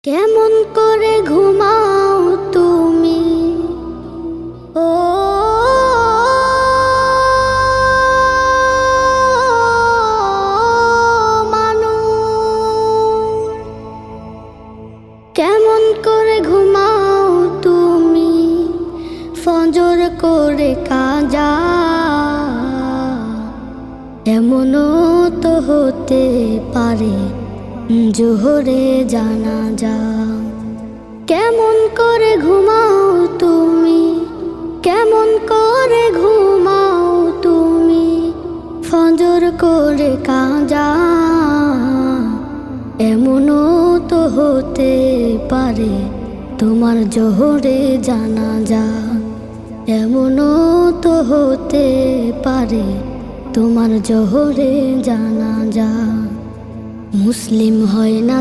কেমন করে ঘুমাও তুমি ও মানুষ, কেমন করে ঘুমাও তুমি ফজর করে কাজা, এমনও তো হতে পারে জোহরে জানাজা। কেমন করে ঘুমাও তুমি, কেমন করে ঘুমাও তুমি ফজর করে কাজা, এমনও তো হতে পারে তোমার জোহরে জানাজা, এমনও তো হতে পারে তোমার জোহরে জানাজা। মুসলিম হয় না